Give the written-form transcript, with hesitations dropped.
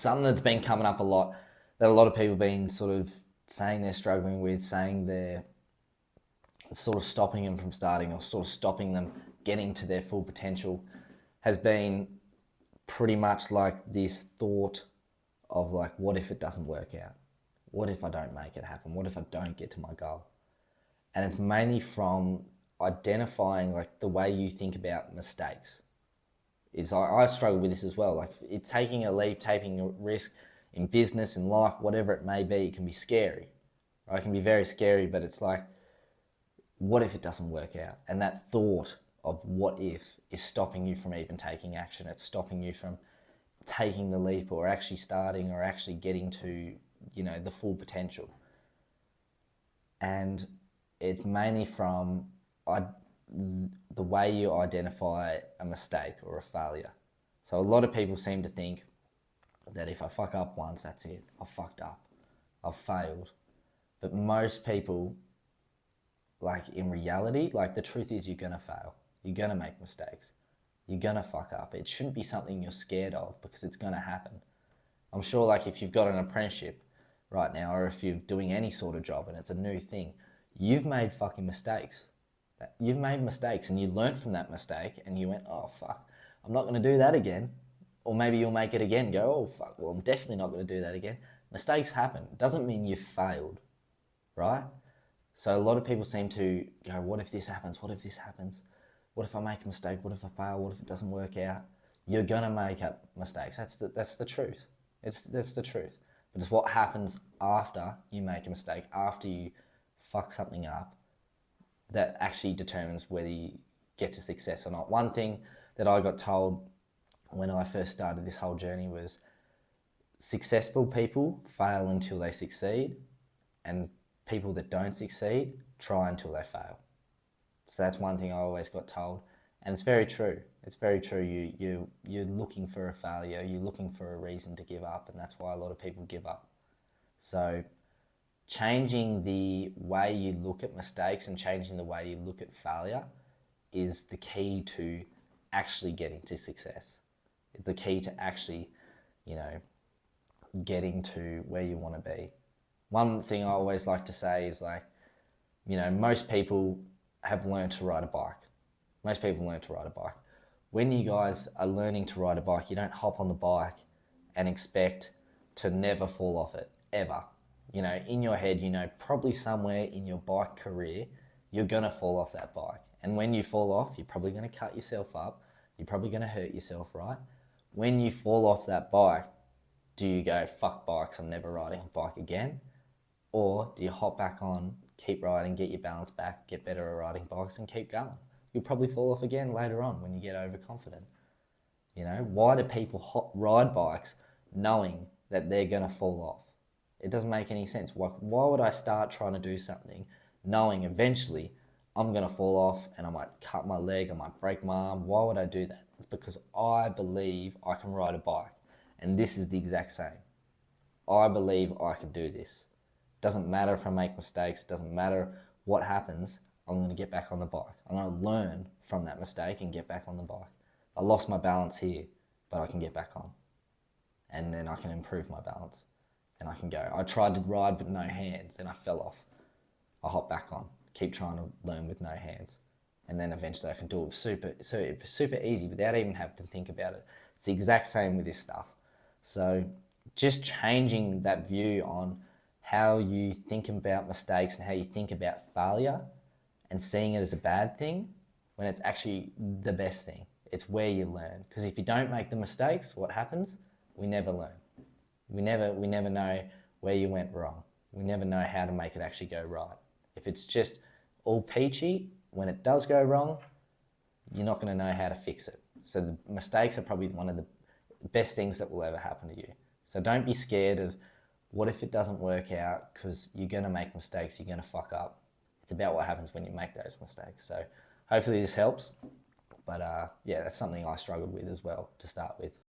Something that's been coming up a lot, that a lot of people have been sort of saying they're struggling with, saying they're sort of stopping them from starting or sort of stopping them getting to their full potential, has been pretty much like this thought of like, what if it doesn't work out? What if I don't make it happen? What if I don't get to my goal? And it's mainly from identifying like the way you think about mistakes. I struggle with this as well. Like it's taking a leap, taking a risk in business, in life, whatever it may be, it can be scary. Right? It can be very scary, but it's like, what if it doesn't work out? And that thought of what if is stopping you from even taking action. It's stopping you from taking the leap or actually starting or actually getting to, the full potential. And it's mainly from the way you identify a mistake or a failure. So a lot of people seem to think that if I fuck up once, that's it. I've fucked up. I've failed. But most people, like in reality, like the truth is you're going to fail. You're going to make mistakes. You're going to fuck up. It shouldn't be something you're scared of because it's going to happen. I'm sure like if you've got an apprenticeship right now or if you're doing any sort of job and it's a new thing, you've made fucking mistakes. You've made mistakes and you learnt from that mistake and you went, oh fuck, I'm not going to do that again. Or maybe you'll make it again, go, oh fuck, well I'm definitely not going to do that again. Mistakes happen. It doesn't mean you've failed, right? So a lot of people seem to go, what if this happens? What if this happens? What if I make a mistake? What if I fail? What if it doesn't work out? You're going to make up mistakes. That's the truth. That's the truth. But it's what happens after you make a mistake, after you fuck something up, that actually determines whether you get to success or not. One thing that I got told when I first started this whole journey was successful people fail until they succeed, and people that don't succeed try until they fail. So that's one thing I always got told, and it's very true. It's very true. You're looking for a failure. You're looking for a reason to give up, and that's why a lot of people give up. So changing the way you look at mistakes and changing the way you look at failure is the key to actually getting to success. It's the key to actually, getting to where you want to be. One thing I always like to say is like, most people have learned to ride a bike. Most people learn to ride a bike. When you guys are learning to ride a bike, you don't hop on the bike and expect to never fall off it, ever. In your head, probably somewhere in your bike career, you're going to fall off that bike. And when you fall off, you're probably going to cut yourself up. You're probably going to hurt yourself, right? When you fall off that bike, do you go, fuck bikes, I'm never riding a bike again? Or do you hop back on, keep riding, get your balance back, get better at riding bikes and keep going? You'll probably fall off again later on when you get overconfident. Why do people ride bikes knowing that they're going to fall off? It doesn't make any sense. Why would I start trying to do something knowing eventually I'm going to fall off and I might cut my leg, I might break my arm? Why would I do that? It's because I believe I can ride a bike. And this is the exact same. I believe I can do this. Doesn't matter if I make mistakes, doesn't matter what happens, I'm going to get back on the bike. I'm going to learn from that mistake and get back on the bike. I lost my balance here, but I can get back on. And then I can improve my balance. And I can go. I tried to ride with no hands and I fell off. I hop back on, keep trying to learn with no hands. And then eventually I can do it super easy without even having to think about it. It's the exact same with this stuff. So just changing that view on how you think about mistakes and how you think about failure and seeing it as a bad thing when it's actually the best thing. It's where you learn. Because if you don't make the mistakes, what happens? We never learn. We never know where you went wrong. We never know how to make it actually go right. If it's just all peachy, when it does go wrong, you're not going to know how to fix it. So the mistakes are probably one of the best things that will ever happen to you. So don't be scared of what if it doesn't work out, because you're going to make mistakes, you're going to fuck up. It's about what happens when you make those mistakes. So hopefully this helps. But yeah, that's something I struggled with as well to start with.